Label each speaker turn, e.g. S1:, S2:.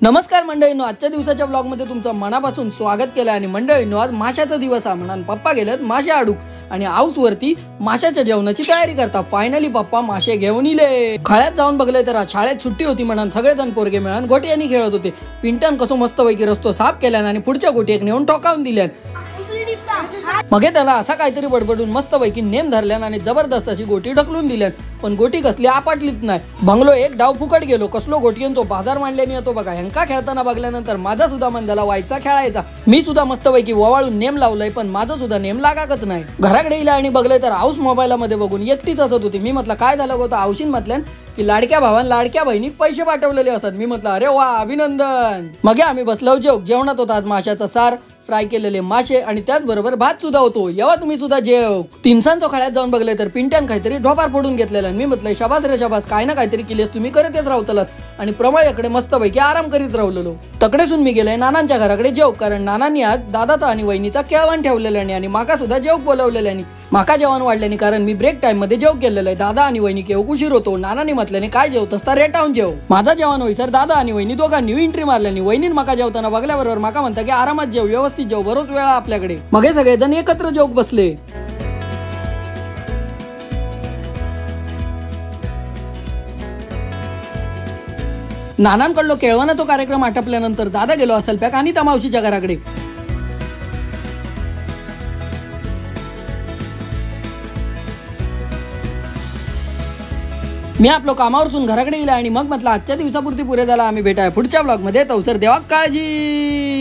S1: नमस्कार मंडळींनो, आजच्या दिवसाच्या ब्लॉगमध्ये तुमचं मनापासून स्वागत केलं। आणि मंडळींनो, आज माशाचा दिवस आहे म्हणून पप्पा गेलेत मासे आडूक आणि हाऊस वरती माशाच्या जेवणाची तयारी करता। फायनली पप्पा मासे घेऊन इले। खळ्यात जाऊन बघले तर शाळेत सुट्टी होती म्हणून सगळेजण पोरगे मिळून गोट्यांनी खेळत होते। पिंटन कसो मस्तपैकी रस्तो साफ केल्यान आणि पुढच्या गोटीक नेऊन ठोकावून दिल्यान। मग त्याला असा काहीतरी बडबडून मस्तपैकी नेम धरल्यान आणि जबरदस्त अशी गोटी ढकलून दिल्यान। पण गोटी कसली आपटलीच नाही। बंगलो एक डाव फुकट गेलो। कसलो गोटीन तो बाजार मांडल्याने येतो बघा। हंका खेळताना बघल्यानंतर माझा सुद्धा मन झाला व्हायचा खेळायचा। मी सुद्धा मस्तपैकी ववाळून नेम लावलंय, पण माझं सुद्धा नेम लागाकच नाही। घराकडे येईल आणि बघले तर हाऊस मोबाईलमध्ये बघून एकटीच असत होती। मी म्हटलं काय झालं होतं? औशीन म्हटल्यान की लाडक्या भावान लाडक्या बहिणीक पैसे पाठवलेले असत। मी म्हटलं अरे वा, अभिनंदन। मग आम्ही बसलो जेवणात होता आज माशाचा सार, फ्राय केलेले मासे आणि त्याचबरोबर भात सुद्धा होतो। येवा तुम्ही सुद्धा जेव। तिनसांचो खळ्यात जाऊन बघले तर पिंट्यान काहीतरी ढोपार फोडून घेतलेला। मी म्हटलं शाबास रे शाबास, काय ना काहीतरी केलेस तुम्ही, करतच राहतलास। आणि प्रमळकडे मस्तपैकी आराम करीत राहिलेलो। तकडेसून मी गेले नानांच्या घराकडे जेव, कारण नानांनी आज दादाचा आणि वहिनीचा केळवण ठेवलेल्याने आणि माका सुद्धा जेव बोलवलेल्याने। माका जेवण वाढल्याने, कारण मी ब्रेक टाइम मध्ये जेव केलेलं आहे। दादा आणि वहिनी केव उशीर होतो। नानांनी म्हटल्याने काय जेवतस तर रेटावून जेव। माझा जेवण होई सर दादा आणि वहिनी दोघांनी एंट्री मारल्याने वहिनीन माका जेवताना बघल्याबरोबर माका म्हणता की आरामात जेव, व्यवस्थित जेव, बरोच वेळा आपल्याकडे। मग हे सगळेजण एकत्र जेवक बसले। नानांकडलो केळवणाचा कार्यक्रम आटपल्यानंतर दादा गेलो असेल पॅक आणि मावशीच्या घराकडे। मी आपलो कामावरून घराकडे गेला आणि मग म्हटलं आजच्या दिवसापुरती पुरे झाला। आम्ही भेटाय पुढच्या ब्लॉग मध्ये। तवसर देवा काळजी।